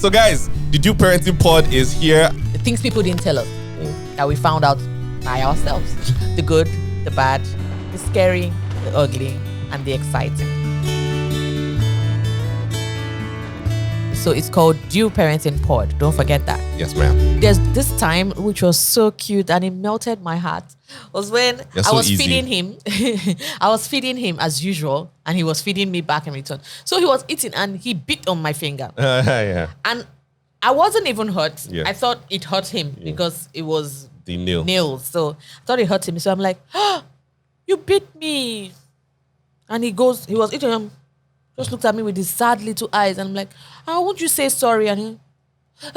So guys, the Due Parenting Pod is here. The things people didn't tell us that we found out by ourselves. The good, the bad, the scary, the ugly, and the exciting. So it's called Due Parenting Pod. Don't forget that. Yes, ma'am. There's this time which was so cute and it melted my heart. Was when I was feeding him. I was feeding him as usual, and he was feeding me back in return. So he was eating and he bit on my finger. Yeah. And I wasn't even hurt. Yeah. I thought it hurt him because it was The nail. nails. So I thought it hurt him. So I'm like, you bit me. And he was eating him. Just looked at me with his sad little eyes, and I'm like, won't you say sorry? And he, so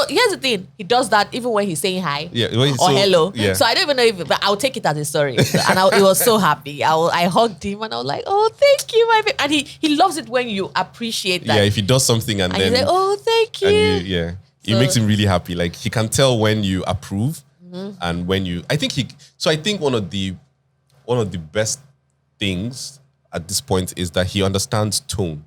here's the thing, he does that even when he's saying hi or hello. Yeah. So I don't even know if, but I'll take it as a story. So, and he was so happy. I hugged him and I was like, oh, thank you, my baby. And he loves it when you appreciate that. Yeah, if he does something and then he's like, oh, thank you. It makes him really happy. Like he can tell when you approve and when you. I think one of the best things at this point is that he understands tone.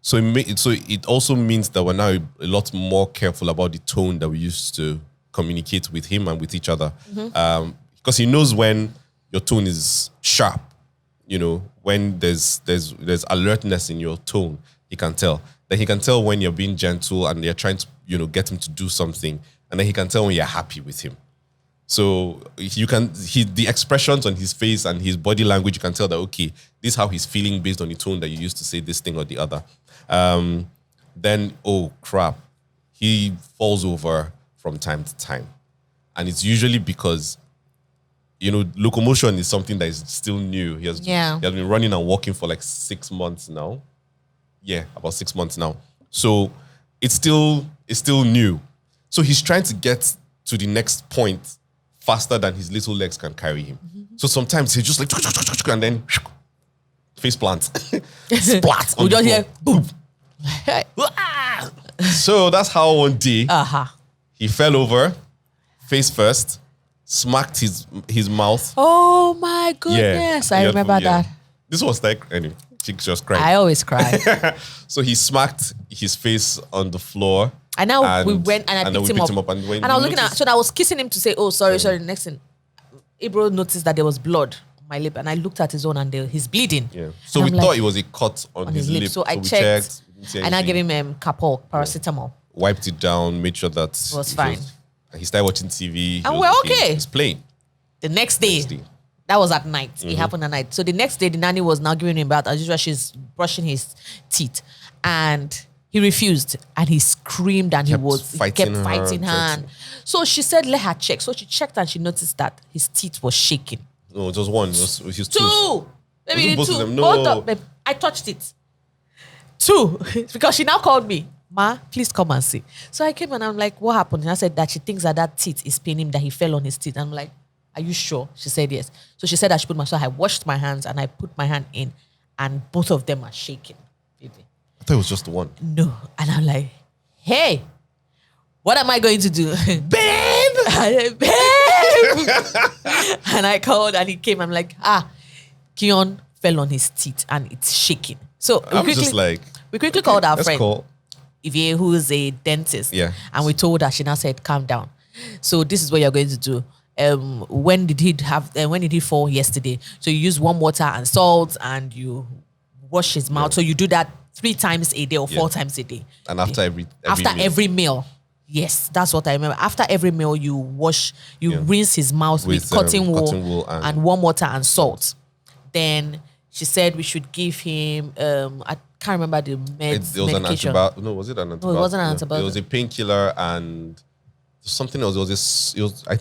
So it also means that we're now a lot more careful about the tone that we used to communicate with him and with each other. Because he knows when your tone is sharp, when there's alertness in your tone, he can tell. Then he can tell when you're being gentle and you're trying to, get him to do something. And then he can tell when you're happy with him. So the expressions on his face and his body language, you can tell that, okay, this is how he's feeling based on the tone that you used to say this thing or the other. Then, oh crap, he falls over from time to time. And it's usually because, locomotion is something that is still new. He has been running and walking for like 6 months now. Yeah, about 6 months now. So it's still new. So he's trying to get to the next point faster than his little legs can carry him. So sometimes he's just like, and then face plant. Splat. We just hear boom. So that's how one day he fell over, face first, smacked his mouth. Oh my goodness. I remember that. This was like, anyway, she just cried. I always cry. So he smacked his face on the floor. And now we went and I picked him up. And I was looking at, so I was kissing him to say, oh, sorry. The next thing, Ibro noticed that there was blood on my lip, and I looked at his own and he's bleeding. Yeah. So we thought it was a cut on his lip. So I checked, and I gave him Capol, paracetamol. Wiped it down, made sure that it was fine. He started watching TV. And we're okay. He's playing. The next day. That was at night. It happened at night. So the next day, the nanny was now giving him a bath. As usual, she's brushing his teeth. And he refused. And he screamed and he kept fighting her. So she said, let her check. So she checked and she noticed that his teeth was shaking. No, it was one. It was his two. Maybe both two. of them. No. I touched it. Two. Because she now called me. Ma, please come and see. So I came and I'm like, what happened? And I said that she thinks that teeth is paining him, that he fell on his teeth. And I'm like, are you sure? She said yes. So she said I should so I washed my hands and I put my hand in and both of them are shaking. Baby. I thought it was just the one. No. And I'm like, hey, what am I going to do? Babe! Babe! And I called and he came. I'm like, Kion fell on his teeth and it's shaking. So we quickly called our friend. Ivy, who is a dentist. Yeah. And we told her, she now said, calm down. So this is what you're going to do. When did he fall? Yesterday. So you use warm water and salt and you wash his mouth. So you do that 3 times a day or 4 times a day. And after every meal. Yes, that's what I remember. After every meal, you rinse his mouth with cotton wool and warm water and salt. Then she said we should give him, I can't remember the medication. Was it an antibiotic? No, it wasn't an antibiotic. It was a painkiller and something else. It was a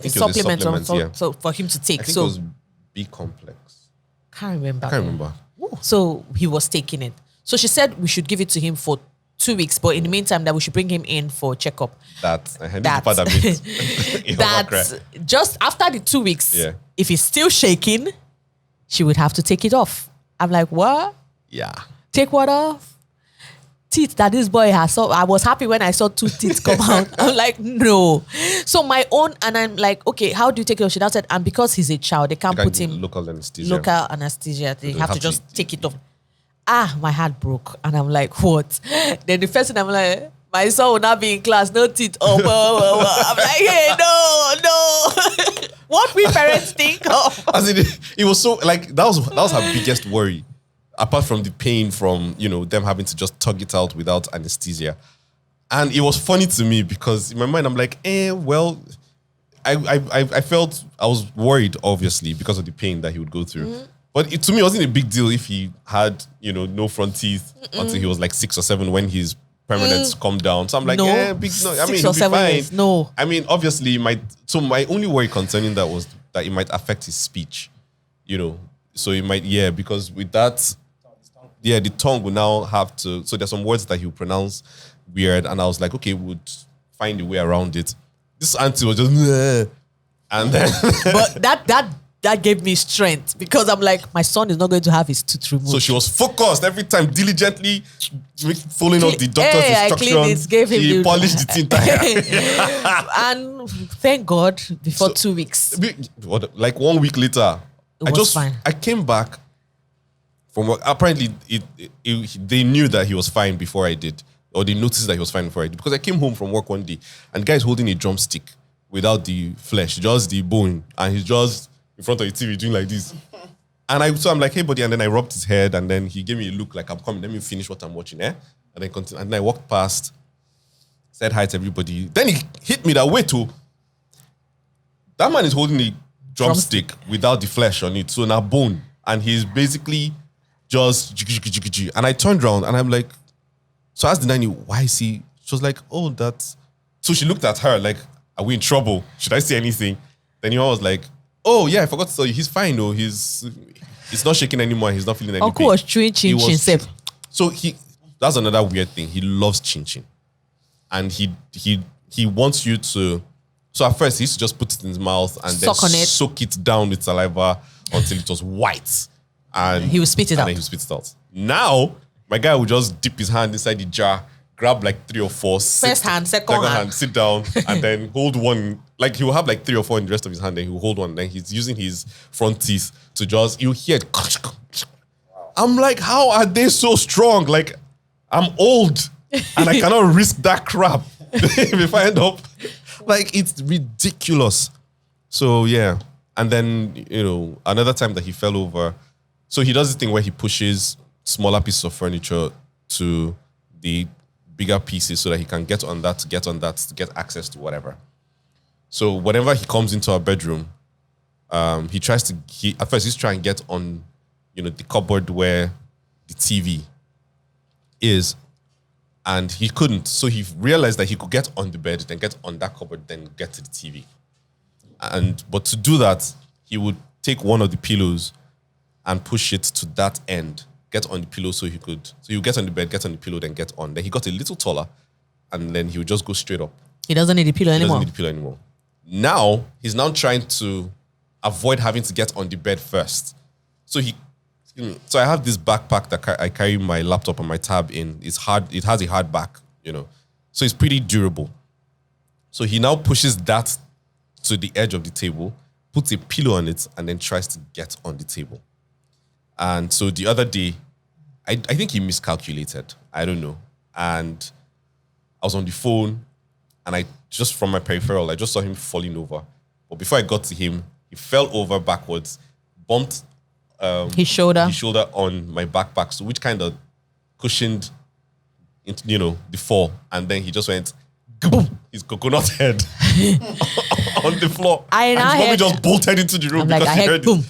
supplement. So for him to take. I think it was B complex. Can't remember. I can't remember. So he was taking it. So she said we should give it to him for 2 weeks, but in the meantime that we should bring him in for checkup. That's just after the 2 weeks, if he's still shaking, she would have to take it off. I'm like, what? Yeah. Take what off? Teeth that this boy has. So I was happy when I saw 2 teeth come out. I'm like, no. So my own, and I'm like, okay, how do you take it off? She now said, and because he's a child, they can't put him local anesthesia. They have to just take it off. my heart broke. And I'm like, what? Then the first thing I'm like, my son will not be in class, no teeth. I'm like, hey, no. What we parents think of? As it was so, like, that was her biggest worry. Apart from the pain from, them having to just tug it out without anesthesia. And it was funny to me because in my mind, I'm like, well, I felt, I was worried, obviously, because of the pain that he would go through. Mm-hmm. But to me, it wasn't a big deal if he had, no front teeth until he was like 6 or 7 when his permanents come down. So I'm like, big no. I mean, he'll be fine. Years, no. I mean, obviously, so my only worry concerning that was that it might affect his speech, So it might, because with that, the tongue will now have to, so there's some words that he'll pronounce weird. And I was like, okay, we'll find a way around it. This auntie was just, Neh. And then. But that gave me strength because I'm like, my son is not going to have his tooth removed. So she was focused every time, diligently following up the doctor's instructions. He polished the entire. And thank God, before 2 weeks. Like 1 week later, fine. I came back from work. Apparently, they knew that he was fine before I did. Or they noticed that he was fine before I did. Because I came home from work one day and the guy is holding a drumstick without the flesh, just the bone. And he's just in front of the TV doing like this. And so I'm like, hey, buddy. And then I rubbed his head and then he gave me a look like, I'm coming. Let me finish what I'm watching. And then continue. And then I walked past, said hi to everybody. Then he hit me that way too. That man is holding a drumstick without the flesh on it. So now bone. And he's basically just... And I turned around and I'm like... So I asked the nanny, why is he... She was like, oh, that's... So she looked at her like, are we in trouble? Should I say anything? Then he was like, oh, yeah, I forgot to tell you. He's fine, though. He's not shaking anymore. He's not feeling any pain. Uncle was chewing chin-chin. So that's another weird thing. He loves chin-chin. And he wants you to... So at first, he used to just put it in his mouth and then soak it down with saliva until it was white. And he would spit it out. And then he would spit it out. Now... My guy would just dip his hand inside the jar, grab like 3 or 4. First hand, second hand. Sit down, and then hold one. Like he will have like 3 or 4 in the rest of his hand, then he will hold one. Then he's using his front teeth to just, you hear it. I'm like, how are they so strong? Like, I'm old, and I cannot risk that crap if I end up. Like, it's ridiculous. So, yeah. And then, another time that he fell over. So he does this thing where he pushes smaller pieces of furniture to the bigger pieces so that he can get on that, to get access to whatever. So whenever he comes into our bedroom, at first he's trying to get on, the cupboard where the TV is, and he couldn't. So he realized that he could get on the bed, then get on that cupboard, then get to the TV. But to do that, he would take one of the pillows and push it to that end, get on the pillow so he could. So you get on the bed, get on the pillow, then get on. Then he got a little taller, and then he would just go straight up. He doesn't need the pillow anymore. Now, he's now trying to avoid having to get on the bed first. So I have this backpack that I carry my laptop and my tab in. It's hard. It has a hard back, So it's pretty durable. So he now pushes that to the edge of the table, puts a pillow on it, and then tries to get on the table. And so the other day, I think he miscalculated. I don't know. And I was on the phone, and I just from my peripheral, I just saw him falling over. But before I got to him, he fell over backwards, bumped his shoulder on my backpack, so which kind of cushioned, the fall. And then he just went, boom, his coconut head on the floor. And his mommy just bolted into the room because he heard boom.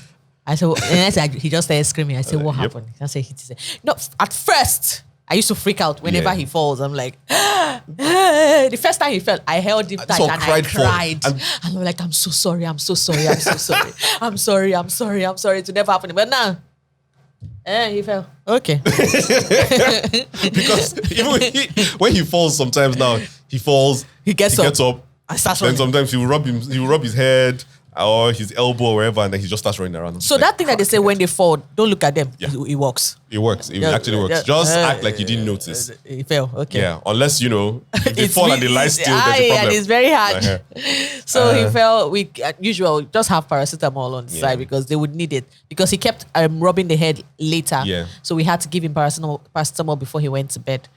I said, he just started screaming. I said, what happened? I said, hit his head. No, at first, I used to freak out whenever he falls. I'm like, the first time he fell, I held him tight and I cried. And I'm like, I'm so sorry. I'm so sorry. I'm sorry. It never happened. But now, he fell. Okay. Because even when he falls, sometimes now, he falls, he gets up. And then sometimes he will rub his head, or his elbow or wherever, and then he just starts running around. So that thing that they say when they fall, don't look at them. Yeah. It works. It works. It actually works. Just act like you didn't notice. He fell. Okay. Yeah, unless if they fall and they lie still, there's a problem. And it's very hard. So he fell. We usual just have paracetamol on the side because they would need it because he kept rubbing the head later. Yeah. So we had to give him paracetamol before he went to bed.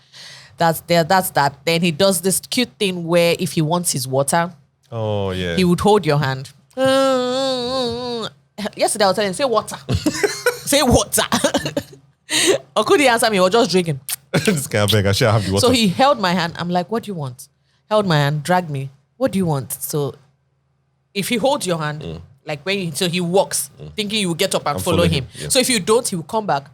That's that. Then he does this cute thing where if he wants his water, he would hold your hand. Yesterday I was telling him, say water. Say water. Or could he answer me or just drinking? This guy beg, I should have the water. So he held my hand. I'm like, what do you want? Held my hand, dragged me. What do you want? So if he holds your hand, like so he walks, thinking you will get up and follow him. Yeah. So if you don't, he will come back,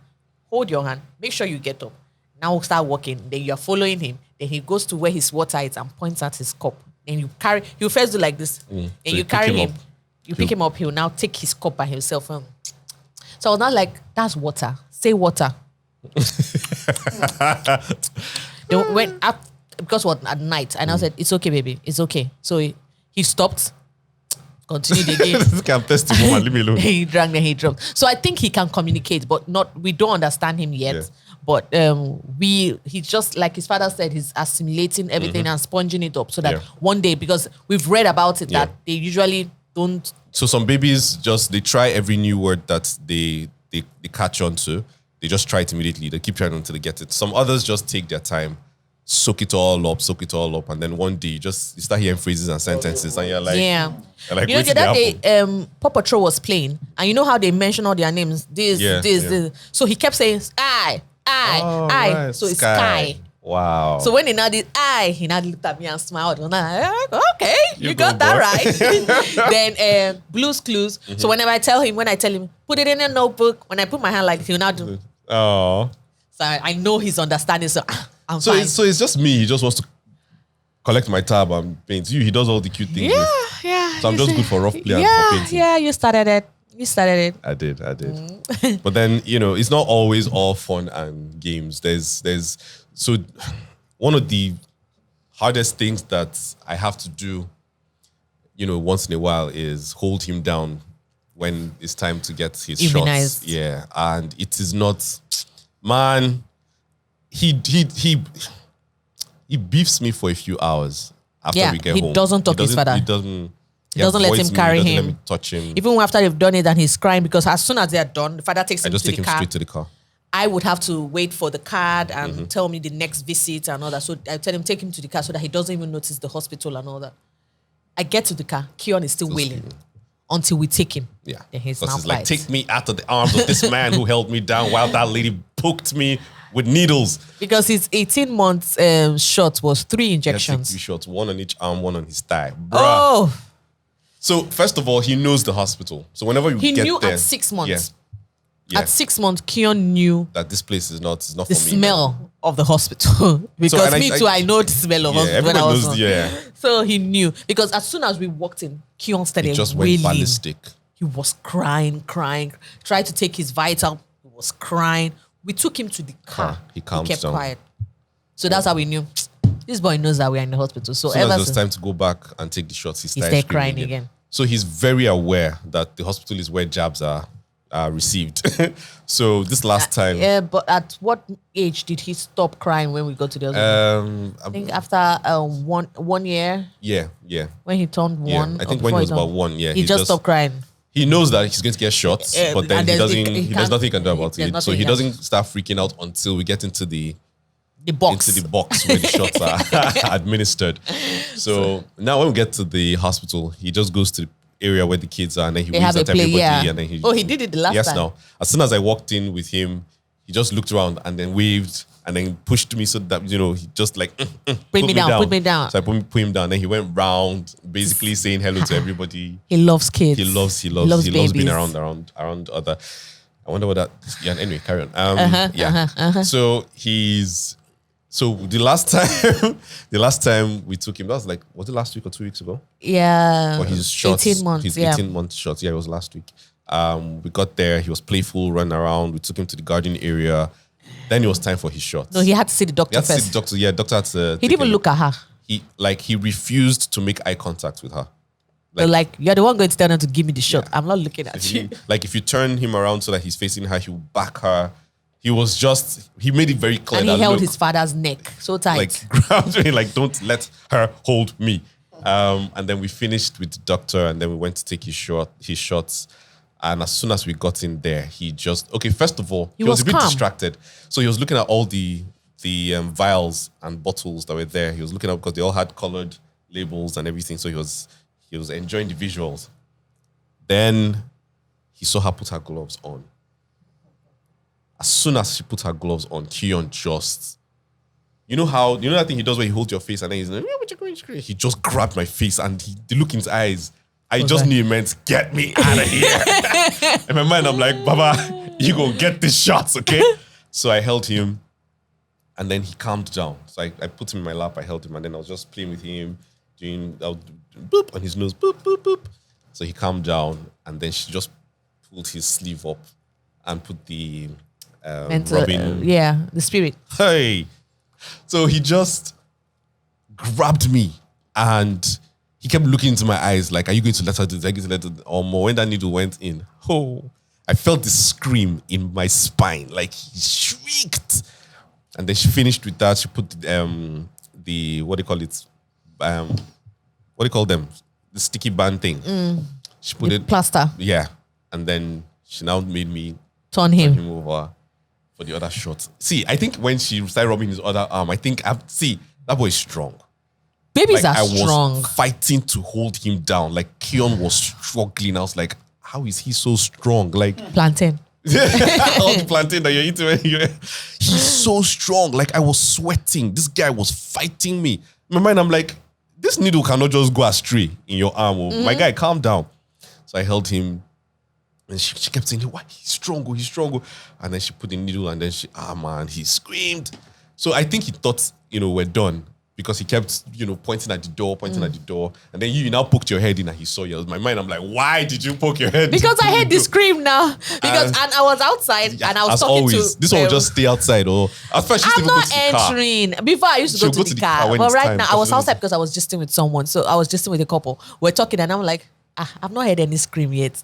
hold your hand, make sure you get up. Now start walking. Then you're following him. Then he goes to where his water is and points at his cup. Then you first do like this. And So you carry him. You pick him up. He'll now take his cup by himself. So I was not like, that's water. Say water. Then because at night, and I said, it's okay, baby. It's okay. So he stopped. Continued again. This guy thirsty woman, leave me alone. He drank, then he dropped. So I think he can communicate, but we don't understand him yet. Yeah. But he's just like his father said, he's assimilating everything and sponging it up so that one day, because we've read about it, that they usually don't. So some babies they try every new word that they catch on to. They just try it immediately. They keep trying until they get it. Some others just take their time, soak it all up, and then one day you start hearing phrases and sentences, and you're like, you're like, wait till that they day, happen. Paw Patrol was playing, and you know how they mention all their names, this. So he kept saying sky, I. Right. So it's sky. Wow. So when he now did he now looked at me and smiled. And I'm like, okay, you got that right. Then Blue's Clues. So when I tell him, put it in a notebook. When I put my hand like, he'll now do. Oh. So I know he's understanding. So I'm so fine. It's just me. He just wants to collect my tab and paint. He does all the cute things. Yeah. So I'm just good for rough play and for painting. Yeah, you started it. I did. But then, it's not always all fun and games. So one of the hardest things that I have to do, once in a while is hold him down when it's time to get his Immunized. shots. Yeah. And it is not, man, he beefs me for a few hours after we get home. He doesn't talk to his father. He doesn't let him carry him. Let me touch him. Even after they've done it and he's crying, because as soon as they're done, the father takes him to the car. I just take him straight to the car. I would have to wait for the card and tell me the next visit and all that. So I tell him, take him to the car so that he doesn't even notice the hospital and all that. I get to the car. Keon is still wailing until we take him. Yeah. Then he's now like, take me out of the arms of this man who held me down while that lady poked me with needles. Because his 18 months shot was 3 injections. 3 shots, 1 on each arm, 1 on his thigh. Bruh. Oh. So first of all, he knows the hospital. So whenever you get there. He knew at 6 months. Yeah. At 6 months, Keon knew that this place is not for me. The smell of the hospital. Because I know the smell of hospital when I was on. So he knew. Because as soon as we walked in, Keon started just wailing. Went ballistic. He was crying. Tried to take his vital. He was crying. We took him to the car. He calmed kept down. Quiet. So that's how we knew. This boy knows that we are in the hospital. So as it was time to go back and take the shots, he started crying again. So he's very aware that the hospital is where jabs are received. So this last time. Yeah, but at what age did he stop crying when we got to the hospital? I think after 1 year. Yeah. When he turned 1. I think when he was about 1, he just stopped crying. He knows that he's going to get shots, but then there's nothing he can do about it. So he doesn't start freaking out until we get into the box. Into the box where the shots are administered. So now when we get to the hospital, he just goes to the area where the kids are and then he waves at everybody. And then he did it the last time. Yes, now. As soon as I walked in with him, he just looked around and then waved and then pushed me so that, he just like, put me down. So I put him down. Then he went round basically saying hello to everybody. He loves kids. He loves being around other. I wonder what that, anyway, carry on. So So the last time we took him, that was was it last week or 2 weeks ago? Yeah. For his shots, 18 months. His 18-month shots. Yeah, it was last week. We got there. He was playful, running around. We took him to the garden area. Then it was time for his shots. No, he had to see the doctor first. See the doctor. Yeah, doctor had to. He didn't even look at her. He refused to make eye contact with her. They're like, you're the one going to tell them to give me the shot. I'm not looking at you. Like if you turn him around so that he's facing her, he'll back her. He made it very clear. And he held his father's neck so tight. Like grabbed me, like don't let her hold me. And then we finished with the doctor, and then we went to take his shots. And as soon as we got in there, first of all, he was a bit distracted. So he was looking at all the vials and bottles that were there. He was looking at because they all had colored labels and everything. So he was enjoying the visuals. Then he saw her put her gloves on. As soon as she put her gloves on, Kion just, you know that thing he does where he holds your face and then he's like, he just grabbed my face and the look in his eyes, I just knew he meant, get me out of here. In my mind, I'm like, Baba, you go get these shots, okay? So I held him and then he calmed down. So I put him in my lap, I held him, and then I was just playing with him, I'll do boop on his nose, boop, boop, boop. So he calmed down, and then she just pulled his sleeve up and put the rubbing. The spirit. Hey. So he just grabbed me and he kept looking into my eyes like, are you going to let her do this? Are you going to let her? Or more, when that needle went in, I felt this scream in my spine. Like he shrieked. And then she finished with that. She put the what do you call it? What do you call them? The sticky band thing. She put it plaster. Yeah. And then she now made me turn him over for the other shot. See, I think when she started rubbing his other arm, that boy is strong. Babies like, are strong. I was fighting to hold him down. Like Kion was struggling. I was like, how is he so strong? Like plantain. All the plantain that you're eating. He's so strong. Like I was sweating. This guy was fighting me. In my mind, I'm like, this needle cannot just go astray in your arm. My guy, calm down. So I held him. And she kept saying, why? He's strong. And then she put the needle and then he screamed. So I think he thought, we're done. Because he kept, pointing at the door. And then you now poked your head in and he saw you. In my mind, I'm like, why did you poke your head? Because I heard the scream now. And I was outside and I was talking always, to... This one will just stay outside. Or at first, I'm not entering. Before I used to go to the car. But right now, I was outside because I was just with someone. So I was just with a couple. We're talking and I'm like, I've not heard any scream yet.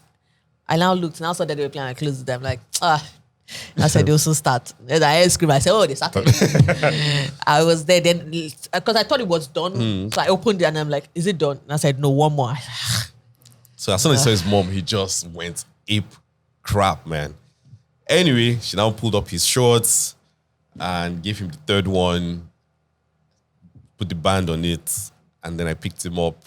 I now looked and I saw that they were playing. I closed them like, I said, they'll soon start. Then I heard scream. I said, they started. I was there then because I thought it was done. So I opened it and I'm like, is it done? And I said, no, one more. So as soon as he saw his mom, he just went ape crap, man. Anyway, she now pulled up his shorts and gave him the third one, put the band on it, and then I picked him up,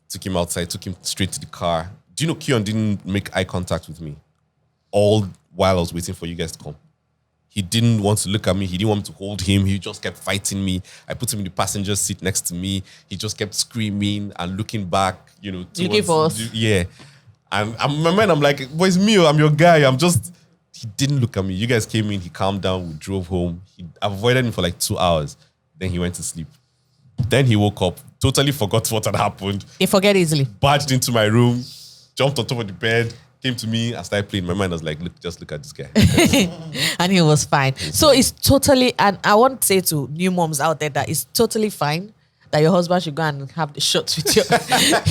took him outside, took him straight to the car. Do you know Kion didn't make eye contact with me all while I was waiting for you guys to come? He didn't want to look at me. He didn't want me to hold him. He just kept fighting me. I put him in the passenger seat next to me. He just kept screaming and looking back, looking for us. Yeah. And my man, I'm like, boy, it's me. I'm your guy. He didn't look at me. You guys came in. He calmed down. We drove home. He avoided me for like 2 hours. Then he went to sleep. Then he woke up, totally forgot what had happened. They forget easily. Barged into my room, jumped on top of the bed, came to me, I started playing. My mind was like, just look at this guy. And he was fine. So it's totally, and I want to say to new moms out there that it's totally fine that your husband should go and have the shots with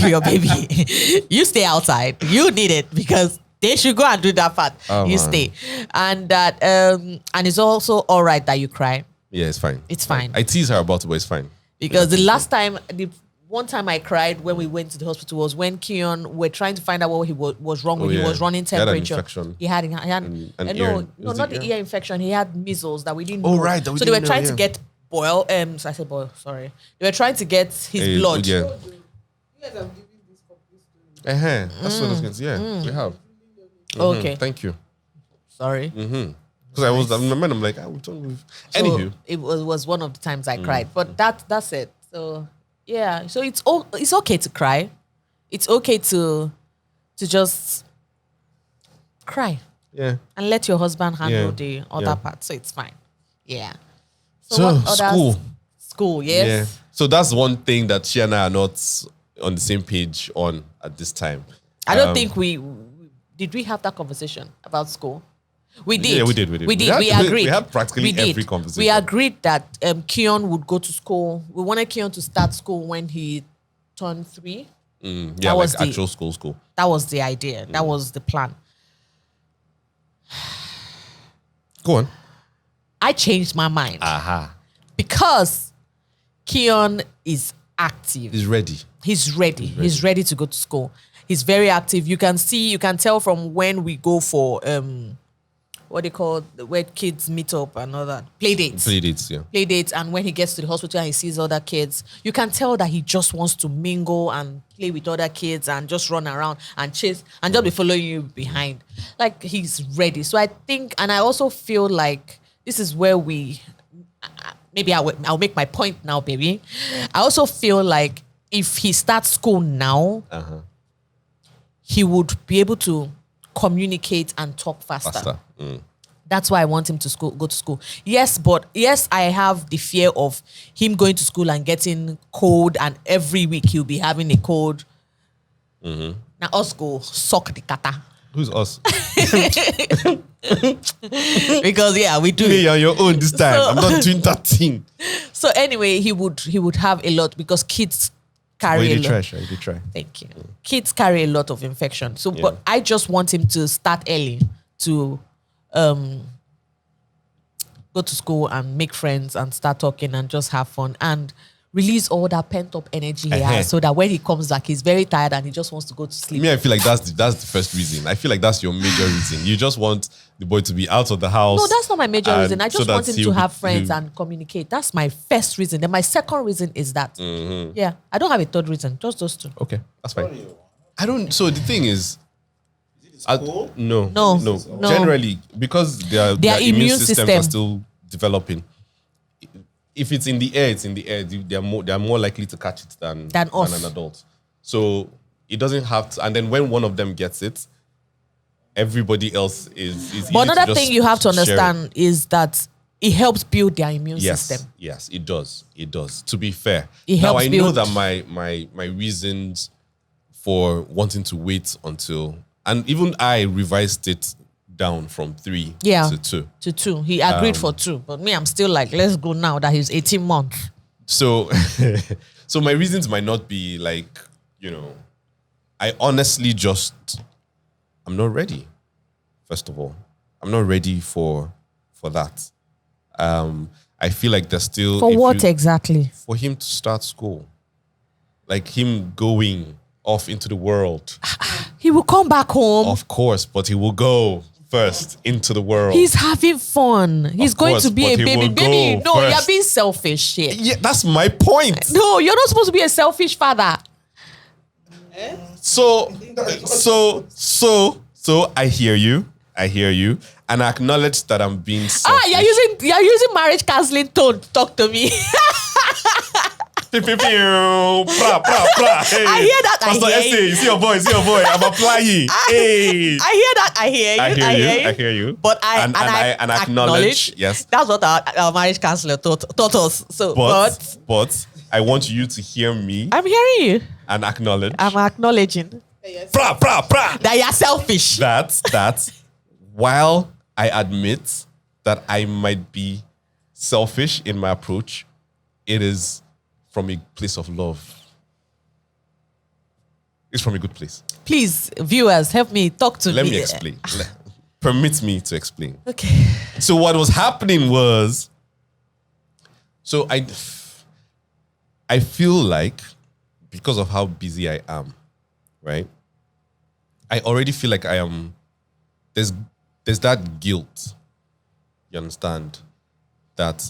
your baby. You stay outside. You need it because they should go and do that part. You stay. And that, and it's also all right that you cry. Yeah, it's fine. It's fine. I tease her about it, but it's fine. Because the one time I cried when we went to the hospital was when Kion were trying to find out what he was wrong with. He was running temperature. He had an infection. He had not the ear infection. He had measles that we didn't know. Oh, right. So they were trying to get boil. So I said boil. Sorry. They were trying to get his blood. Yeah. You guys have given this complete story. That's what I was going to say. Yeah, we have. Okay. Thank you. Sorry. Because I was, I'm like, we don't move. So Anywho. it was one of the times I cried. But that's it. So yeah. So it's okay to cry. It's okay to just cry. Yeah. And let your husband handle the other part. So it's fine. Yeah. So school. School, yes. Yeah. So that's one thing that she and I are not on the same page on at this time. I don't think did we have that conversation about school? We did. Yeah, we did. We agreed. We had practically every conversation. We agreed that Kion would go to school. We wanted Kion to start school when he turned 3. Yeah, That was like actual school. That was the idea. That was the plan. Go on. I changed my mind Aha. because Keon is active. He's ready. He's ready. He's ready to go to school. He's very active. You can tell from when we go for what they call where kids meet up and all that. Play dates, yeah. Play dates, and when he gets to the hospital and he sees other kids, you can tell that he just wants to mingle and play with other kids and just run around and chase and just be following you behind. Like he's ready. So I think, and I also feel like this is where maybe I'll make my point now, baby. I also feel like if he starts school now, he would be able to communicate and talk faster. That's why I want him to go to school. Yes, I have the fear of him going to school and getting cold, and every week he'll be having a cold. Now us go suck the kata. Who's us? Because we do. You're on your own this time. I'm not doing that thing. So anyway, he would have a lot because kids carry a lot. Try. Thank you. Kids carry a lot of infection. So, but I just want him to start early to go to school and make friends and start talking and just have fun and release all that pent up energy he has, so that when he comes back, he's very tired and he just wants to go to sleep. I feel like that's the first reason. I feel like that's your major reason. You just want the boy to be out of the house. No, that's not my major reason. I just want him to have friends he'll... and communicate. That's my first reason. Then my second reason is that. Yeah, I don't have a third reason. Just those two. Okay, that's fine. I don't. So the thing is, no. Generally, because their immune systems are still developing. If it's in the air, it's in the air. They're more likely to catch it than us. Than an adult. So it doesn't have to. And then when one of them gets it, everybody else is. But another thing you have to understand is that it helps build their immune system. Yes, it does. It does. To be fair, I know that my reasons for wanting to wait until, and even I revised it down from 3 to 2. To 2. He agreed for 2. But me, I'm still like, let's go now that he's 18 months. So, so my reasons might not be like, I honestly I'm not ready. First of all, I'm not ready for that. I feel like there's still... For what exactly? For him to start school. Like him going off into the world. He will come back home. Of course, but he will go first into the world. He's having fun. He's going to be a baby. Baby, no, you're being selfish here. Yeah, that's my point. No, you're not supposed to be a selfish father. So I hear you, and I acknowledge that I'm being selfish. You're using marriage counseling tone to talk to me. Hey. I hear that. Pastor Essay, you see your boy. I'm applying. Hey. I hear you. But I acknowledge. Yes. That's what our marriage counselor taught us. So, but I want you to hear me. I'm hearing you. And acknowledge. I'm acknowledging. That you're selfish. That while I admit that I might be selfish in my approach, it is from a place of love. It's from a good place. Please, viewers, help me talk to me. Let me explain. Permit me to explain. Okay. So what was happening was, so I feel like because of how busy I am, right? I already feel like I am, there's that guilt, you understand, that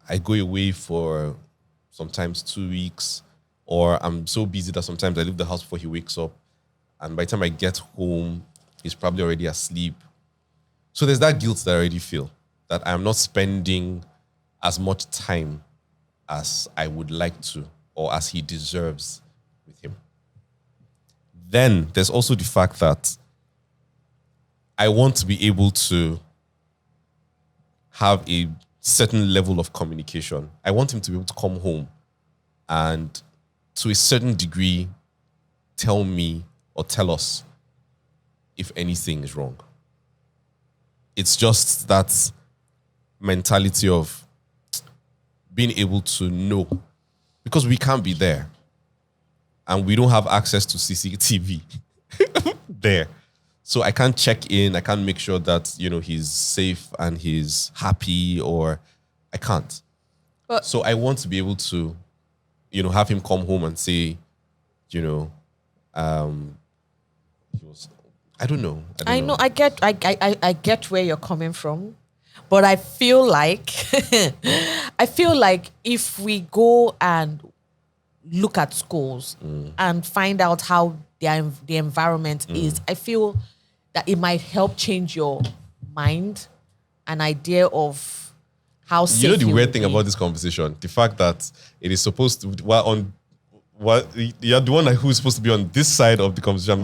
I go away for sometimes 2 weeks, or I'm so busy that sometimes I leave the house before he wakes up, and by the time I get home, he's probably already asleep. So there's that guilt that I already feel, that I'm not spending as much time as I would like to, or as he deserves with him. Then there's also the fact that I want to be able to have a certain level of communication. I want him to be able to come home and to a certain degree tell me or tell us if anything is wrong. It's just that mentality of being able to know, because we can't be there. and we don't have access to CCTV there. So I can't check in. I can't make sure that, he's safe and he's happy, or I can't. But so I want to be able to, have him come home and say, he was, I don't know. I know. I get where you're coming from, but I feel like if we go and look at schools and find out how the environment is, I feel that it might help change your mind, an idea of how safe the you weird will thing be. about this conversation, the fact that it is supposed to, you're the one who's supposed to be on this side of the conversation.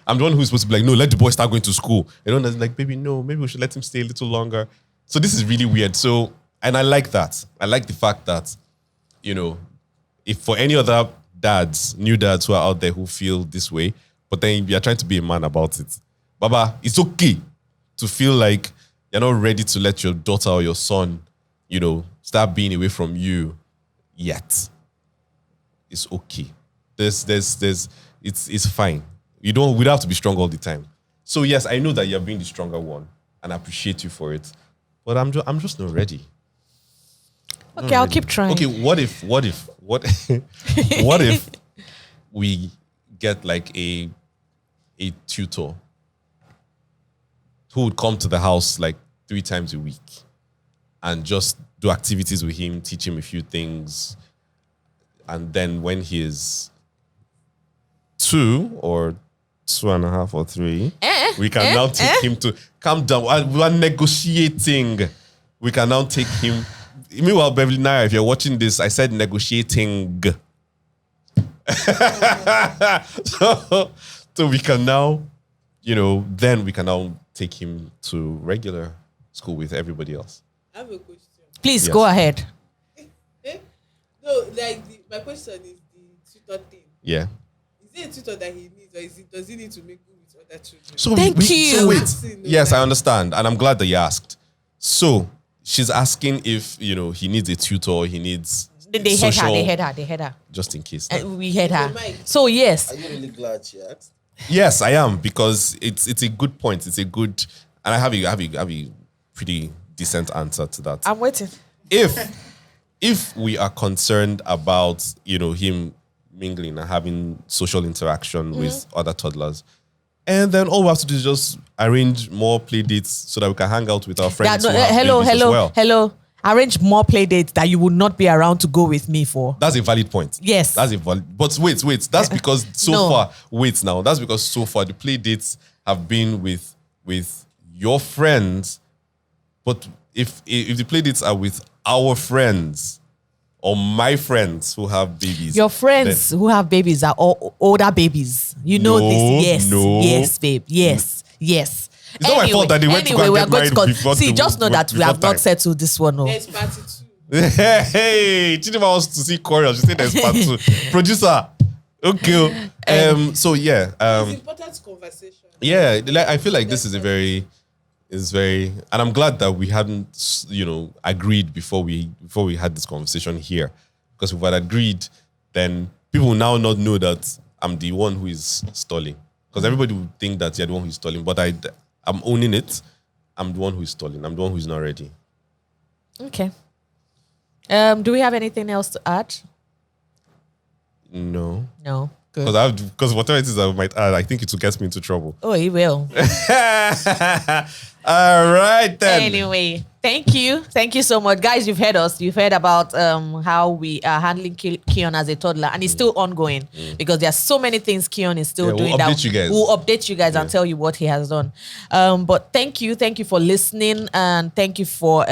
I'm the one who's supposed to be like, no, let the boy start going to school. That's like, baby, no, maybe we should let him stay a little longer. So this is really weird. So, and I like that. I like the fact that, if for any other new dads who are out there who feel this way, but then you're trying to be a man about it. Baba, it's okay to feel like you're not ready to let your daughter or your son, start being away from you yet. It's okay. It's fine. We don't have to be strong all the time. So yes, I know that you're being the stronger one, and I appreciate you for it. But I'm just not ready. Okay, I'll keep trying. Okay, what if we get like a tutor who would come to the house like 3 times a week and just do activities with him, teach him a few things, and then when he is 2 or 2.5 or 3, we can now take him to calm down. We are negotiating. We can now take him. Meanwhile, Beverly Naya, if you're watching this, I said negotiating. So we can now, then we can now take him to regular school with everybody else. I have a question. Please Yes. go ahead. No, my question is the tutor thing. Yeah. Is it a tutor that he needs, or does he need to make good with other children? So Thank you. So wait. Asking, Yes, I understand, and I'm glad that you asked. So she's asking if he needs a tutor, or he needs They head her. just in case. We head her. Mike. So yes, Are you really glad she asked? Yes, I am, because it's a good point. It's a good, and I have a pretty decent answer to that. I'm waiting. If we are concerned about him mingling and having social interaction with other toddlers, and then all we have to do is just arrange more play dates so that we can hang out with our friends. Who have babies as well. Hello. Arrange more play dates that you would not be around to go with me for. That's a valid point. Yes. That's a valid. But wait. That's because No. That's because so far the play dates have been with your friends. But if the play dates are with our friends or my friends who have babies, Your friends who have babies are all older babies. You know No, this. Yes. no. Yes, babe. Yes. It's not my fault that they went to go and we get are going to married before see, the- just know that we have before not time. settled this one. No. There's party 2. Hey, Chidinma wants to see Choreo. She said there's part 2. Producer. Okay. So yeah. It's important conversation. Yeah, I feel like this is very, and I'm glad that we hadn't, agreed before we had this conversation here, because if we had agreed, then people will now not know that I'm the one who is stalling, because everybody would think that you're the one who is stalling, but I'm owning it. I'm the one who is stalling. I'm the one who is not ready. Okay. Do we have anything else to add? No, No. Good. because whatever it is I might add, I think it will get me into trouble. Oh, he will. All right then. Anyway, thank you so much, guys. You've heard us. You've heard about how we are handling Keon as a toddler, and it's still ongoing because there are so many things Keon is still Yeah, we'll doing. update you guys. We'll update you guys and tell you what he has done. But thank you for listening, and thank you for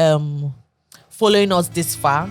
following us this far.